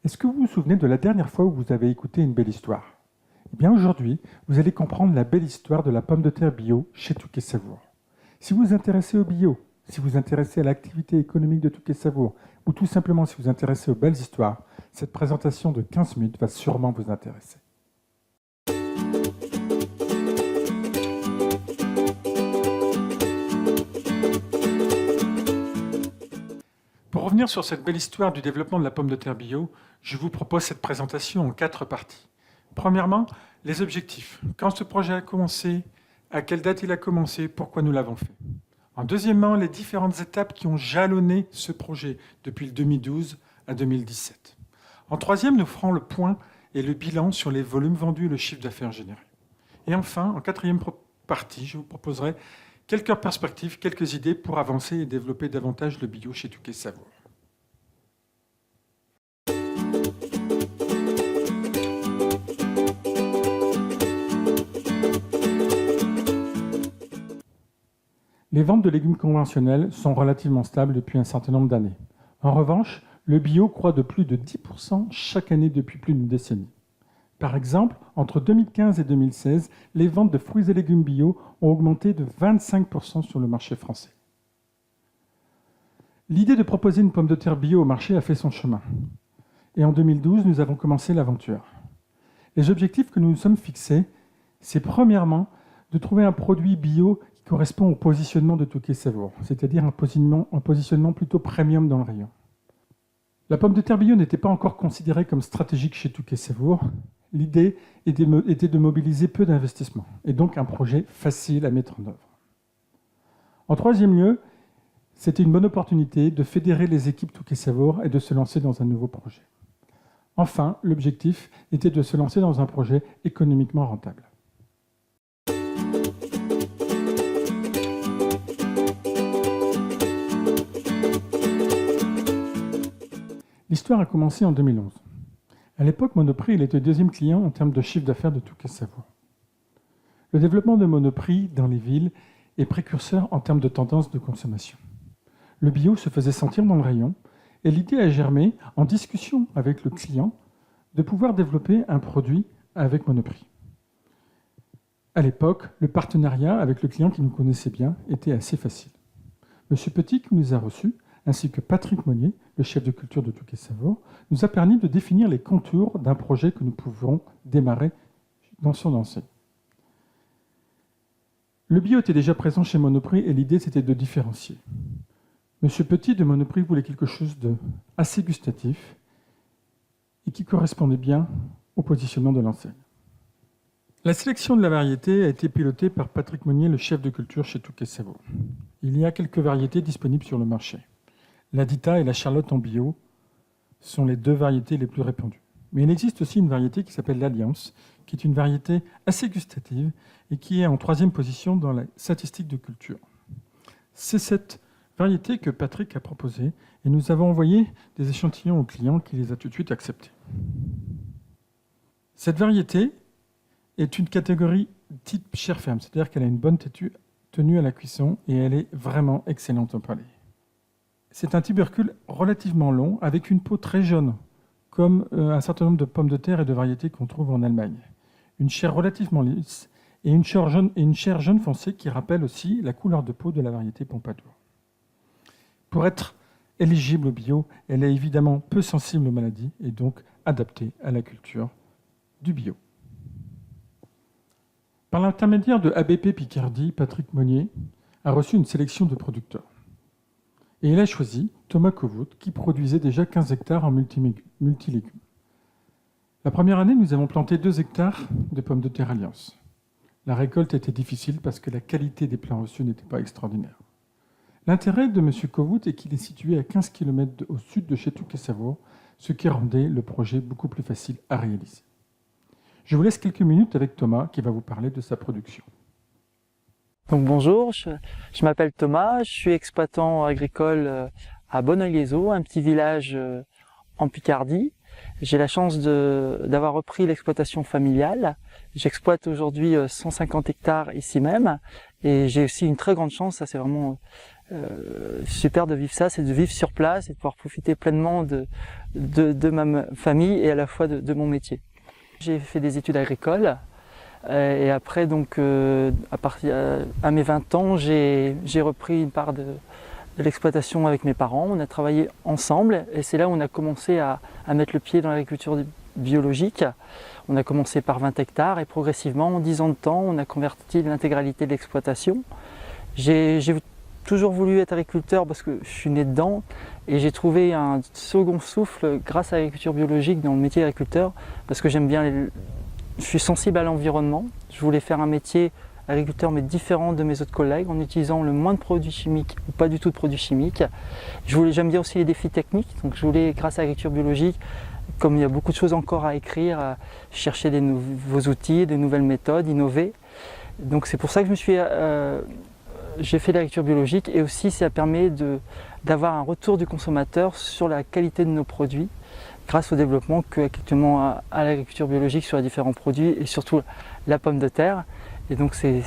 Est-ce que vous vous souvenez de la dernière fois où vous avez écouté une belle histoire? Eh bien aujourd'hui, vous allez comprendre la belle histoire de la pomme de terre bio chez Touquet Savour. Si vous vous intéressez au bio, si vous vous intéressez à l'activité économique de Touquet Savour, ou tout simplement si vous vous intéressez aux belles histoires, cette présentation de 15 minutes va sûrement vous intéresser. Pour revenir sur cette belle histoire du développement de la pomme de terre bio, je vous propose cette présentation en 4 parties. Premièrement, les objectifs. Quand ce projet a commencé, à quelle date il a commencé, pourquoi nous l'avons fait. Deuxièmement, les différentes étapes qui ont jalonné ce projet depuis le 2012 à 2017. Troisième, nous ferons le point et le bilan sur les volumes vendus et le chiffre d'affaires généré. Et enfin, en quatrième partie, je vous proposerai quelques perspectives, quelques idées pour avancer et développer davantage le bio chez Touquet Savour. Les ventes de légumes conventionnels sont relativement stables depuis un certain nombre d'années. En revanche, le bio croît de plus de 10% chaque année depuis plus d'une décennie. Par exemple, entre 2015 et 2016, les ventes de fruits et légumes bio ont augmenté de 25% sur le marché français. L'idée de proposer une pomme de terre bio au marché a fait son chemin. Et en 2012, nous avons commencé l'aventure. Les objectifs que nous nous sommes fixés, c'est premièrement de trouver un produit bio qui correspond au positionnement de Touquet Savour, c'est-à-dire un positionnement plutôt premium dans le rayon. La pomme de terre bio n'était pas encore considérée comme stratégique chez Touquet Savour. L'idée était de mobiliser peu d'investissements, et donc un projet facile à mettre en œuvre. En troisième lieu, c'était une bonne opportunité de fédérer les équipes Touquet Savour et de se lancer dans un nouveau projet. Enfin, l'objectif était de se lancer dans un projet économiquement rentable. L'histoire a commencé en 2011. À l'époque, Monoprix était le deuxième client en termes de chiffre d'affaires de Touquet Savour. Le développement de Monoprix dans les villes est précurseur en termes de tendance de consommation. Le bio se faisait sentir dans le rayon et l'idée a germé, en discussion avec le client, de pouvoir développer un produit avec Monoprix. À l'époque, le partenariat avec le client qui nous connaissait bien était assez facile. Monsieur Petit, qui nous a reçus, ainsi que Patrick Monnier, le chef de culture de Touquet Savour, nous a permis de définir les contours d'un projet que nous pouvons démarrer dans son enseigne. Le bio était déjà présent chez Monoprix et l'idée c'était de différencier. Monsieur Petit de Monoprix voulait quelque chose d'assez gustatif et qui correspondait bien au positionnement de l'enseigne. La sélection de la variété a été pilotée par Patrick Monnier, le chef de culture chez Touquet Savour. Il y a quelques variétés disponibles sur le marché. L'Adita et la Charlotte en bio sont les deux variétés les plus répandues. Mais il existe aussi une variété qui s'appelle l'Alliance, qui est une variété assez gustative et qui est en 3e position dans la statistique de culture. C'est cette variété que Patrick a proposée et nous avons envoyé des échantillons aux clients qui les a tout de suite acceptés. Cette variété est une catégorie type chair ferme, c'est-à-dire qu'elle a une bonne tenue à la cuisson et elle est vraiment excellente au palais. C'est un tubercule relativement long, avec une peau très jaune, comme un certain nombre de pommes de terre et de variétés qu'on trouve en Allemagne. Une chair relativement lisse et une chair jaune foncé qui rappelle aussi la couleur de peau de la variété Pompadour. Pour être éligible au bio, elle est évidemment peu sensible aux maladies et donc adaptée à la culture du bio. Par l'intermédiaire de ABP Picardie, Patrick Monnier a reçu une sélection de producteurs. Et il a choisi Thomas Kovout, qui produisait déjà 15 hectares en multilégumes. La première année, nous avons planté 2 hectares de pommes de terre Alliance. La récolte était difficile parce que la qualité des plants reçus n'était pas extraordinaire. L'intérêt de M. Kovout est qu'il est situé à 15 km au sud de chez Touquet Savour, ce qui rendait le projet beaucoup plus facile à réaliser. Je vous laisse quelques minutes avec Thomas qui va vous parler de sa production. Donc bonjour, je m'appelle Thomas, je suis exploitant agricole à Bonneuil-les-Eaux, un petit village en Picardie. J'ai la chance d'avoir repris l'exploitation familiale. J'exploite aujourd'hui 150 hectares ici même et j'ai aussi une très grande chance, ça c'est vraiment super de vivre ça, c'est de vivre sur place et de pouvoir profiter pleinement de ma famille et à la fois de mon métier. J'ai fait des études agricoles et après donc à mes 20 ans j'ai repris une part de l'exploitation avec mes parents. On a travaillé ensemble et c'est là où on a commencé à mettre le pied dans l'agriculture biologique. On a commencé par 20 hectares et progressivement en 10 ans de temps on a converti l'intégralité de l'exploitation. J'ai toujours voulu être agriculteur parce que je suis né dedans et j'ai trouvé un second souffle grâce à l'agriculture biologique dans le métier d'agriculteur parce que j'aime bien, je suis sensible à l'environnement. Je voulais faire un métier agriculteur mais différent de mes autres collègues en utilisant le moins de produits chimiques ou pas du tout de produits chimiques. J'aime bien aussi les défis techniques, donc je voulais grâce à l'agriculture biologique, comme il y a beaucoup de choses encore à écrire, chercher des nouveaux outils, de nouvelles méthodes, innover. Donc c'est pour ça que j'ai fait l'agriculture biologique et aussi ça permet d'avoir un retour du consommateur sur la qualité de nos produits grâce au développement qu'actuellement à l'agriculture biologique sur les différents produits et surtout la pomme de terre. Et donc c'est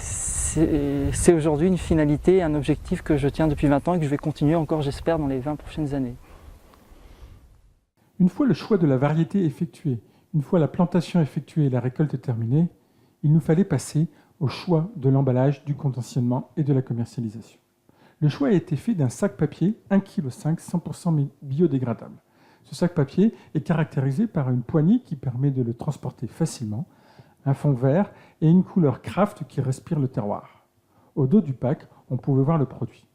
aujourd'hui une finalité, un objectif que je tiens depuis 20 ans et que je vais continuer encore j'espère dans les 20 prochaines années. Une fois le choix de la variété effectué, une fois la plantation effectuée et la récolte terminée, il nous fallait passer au choix de l'emballage, du conditionnement et de la commercialisation. Le choix a été fait d'un sac papier 1,5 kg 100% biodégradable. Ce sac papier est caractérisé par une poignée qui permet de le transporter facilement, un fond vert et une couleur craft qui respire le terroir. Au dos du pack, on pouvait voir le produit.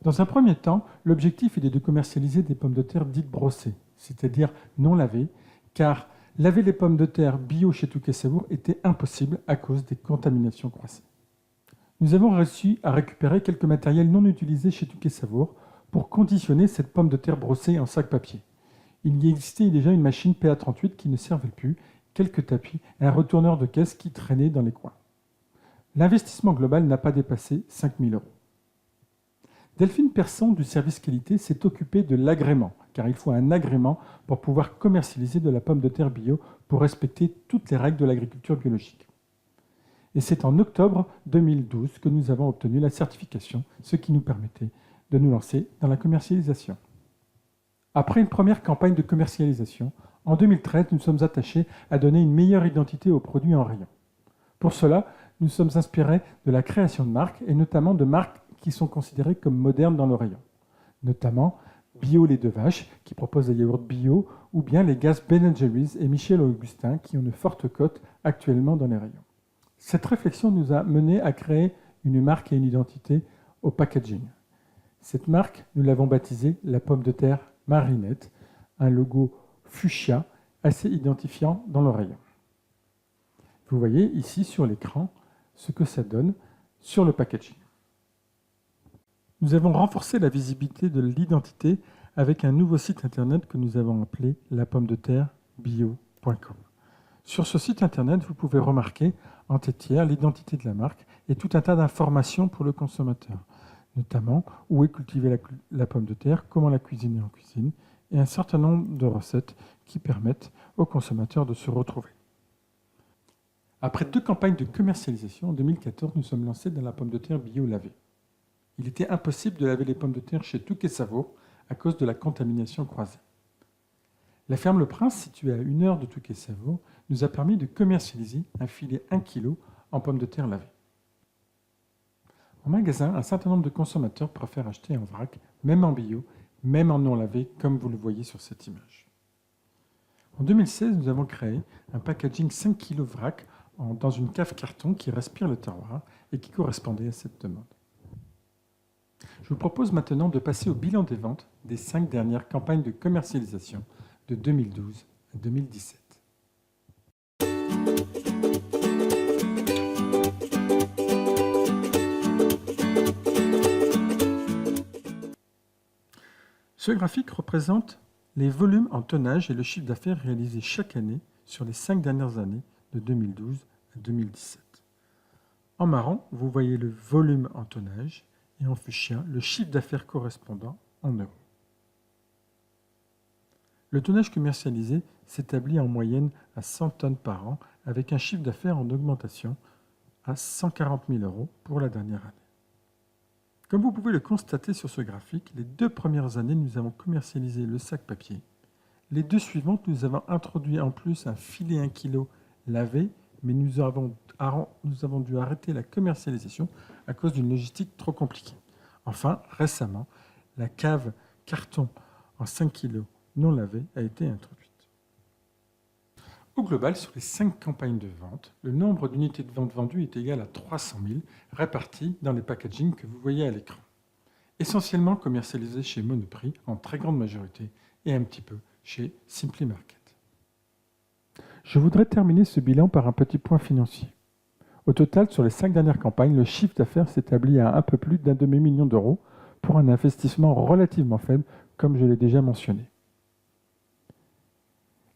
Dans un premier temps, l'objectif était de commercialiser des pommes de terre dites brossées, c'est-à-dire non lavées, car laver les pommes de terre bio chez Touquet Savour était impossible à cause des contaminations croisées. Nous avons réussi à récupérer quelques matériels non utilisés chez Touquet Savour pour conditionner cette pomme de terre brossée en sac papier. Il y existait déjà une machine PA38 qui ne servait plus, quelques tapis et un retourneur de caisse qui traînait dans les coins. L'investissement global n'a pas dépassé 5 000 €. Delphine Persson du service qualité s'est occupée de l'agrément, car il faut un agrément pour pouvoir commercialiser de la pomme de terre bio pour respecter toutes les règles de l'agriculture biologique. Et c'est en octobre 2012 que nous avons obtenu la certification, ce qui nous permettait de nous lancer dans la commercialisation. Après une première campagne de commercialisation, en 2013, nous sommes attachés à donner une meilleure identité aux produits en rayon. Pour cela, nous sommes inspirés de la création de marques, et notamment de marques qui sont considérées comme modernes dans le rayon, notamment Bio lait de vache, qui propose des yaourts bio, ou bien les Gaz Ben & Jerry's et Michel Augustin, qui ont une forte cote actuellement dans les rayons. Cette réflexion nous a mené à créer une marque et une identité au packaging. Cette marque, nous l'avons baptisée la pomme de terre Marinette, un logo fuchsia assez identifiant dans le rayon. Vous voyez ici sur l'écran ce que ça donne sur le packaging. Nous avons renforcé la visibilité de l'identité avec un nouveau site internet que nous avons appelé lapommedeterrebio.com. Sur ce site internet, vous pouvez remarquer en tétière l'identité de la marque et tout un tas d'informations pour le consommateur, notamment où est cultivée la pomme de terre, comment la cuisiner en cuisine et un certain nombre de recettes qui permettent aux consommateurs de se retrouver. Après 2 campagnes de commercialisation, en 2014, nous sommes lancés dans la pomme de terre bio lavée. Il était impossible de laver les pommes de terre chez Touquet Savour à cause de la contamination croisée. La ferme Le Prince, située à 1 heure de Touquet Savour, nous a permis de commercialiser un filet 1 kg en pommes de terre lavées. En magasin, un certain nombre de consommateurs préfèrent acheter en vrac, même en bio, même en non lavé, comme vous le voyez sur cette image. En 2016, nous avons créé un packaging 5 kg vrac dans une cave carton qui respire le terroir et qui correspondait à cette demande. Je vous propose maintenant de passer au bilan des ventes des 5 dernières campagnes de commercialisation de 2012 à 2017. Ce graphique représente les volumes en tonnage et le chiffre d'affaires réalisé chaque année sur les 5 dernières années de 2012 à 2017. En marron, vous voyez le volume en tonnage et en fuchsia, le chiffre d'affaires correspondant en euros. Le tonnage commercialisé s'établit en moyenne à 100 tonnes par an avec un chiffre d'affaires en augmentation à 140 000 € pour la dernière année. Comme vous pouvez le constater sur ce graphique, les 2 premières années, nous avons commercialisé le sac papier. Les 2 suivantes, nous avons introduit en plus un filet 1 kg lavé, mais nous avons dû arrêter la commercialisation à cause d'une logistique trop compliquée. Enfin, récemment, la cave carton en 5 kg non lavé a été introduite. Au global, sur les 5 campagnes de vente, le nombre d'unités de vente vendues est égal à 300 000, réparties dans les packagings que vous voyez à l'écran. Essentiellement commercialisés chez Monoprix en très grande majorité et un petit peu chez Simply Market. Je voudrais terminer ce bilan par un petit point financier. Au total, sur les 5 dernières campagnes, le chiffre d'affaires s'établit à un peu plus d'1 demi-million d'euros pour un investissement relativement faible, comme je l'ai déjà mentionné.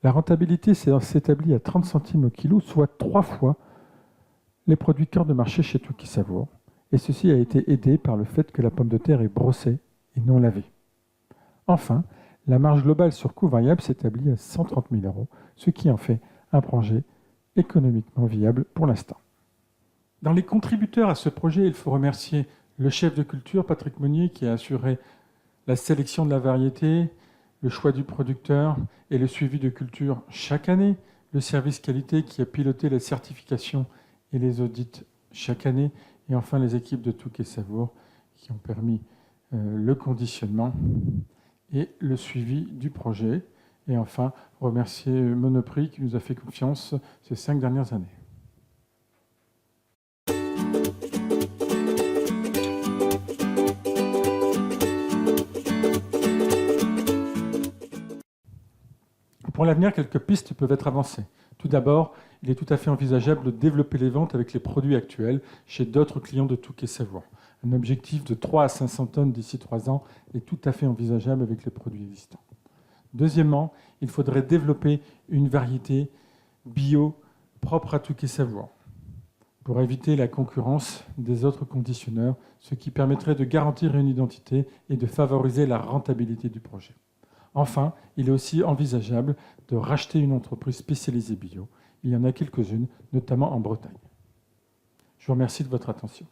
La rentabilité s'établit à 30 centimes au kilo, soit 3 fois les produits cœur de marché chez Touquet Savour. Et ceci a été aidé par le fait que la pomme de terre est brossée et non lavée. Enfin, la marge globale sur coût variable s'établit à 130 000 euros, ce qui en fait un projet économiquement viable pour l'instant. Dans les contributeurs à ce projet, il faut remercier le chef de culture, Patrick Meunier, qui a assuré la sélection de la variété, le choix du producteur et le suivi de culture chaque année, le service qualité qui a piloté la certification et les audits chaque année, et enfin les équipes de Touquet Savour qui ont permis le conditionnement et le suivi du projet. Et enfin, remercier Monoprix qui nous a fait confiance ces 5 dernières années. Pour l'avenir, quelques pistes peuvent être avancées. Tout d'abord, il est tout à fait envisageable de développer les ventes avec les produits actuels chez d'autres clients de Touquet Savour. Un objectif de 3 à 500 tonnes d'ici 3 ans est tout à fait envisageable avec les produits existants. Deuxièmement, il faudrait développer une variété bio propre à Touquet Savour pour éviter la concurrence des autres conditionneurs, ce qui permettrait de garantir une identité et de favoriser la rentabilité du projet. Enfin, il est aussi envisageable de racheter une entreprise spécialisée bio. Il y en a quelques-unes, notamment en Bretagne. Je vous remercie de votre attention.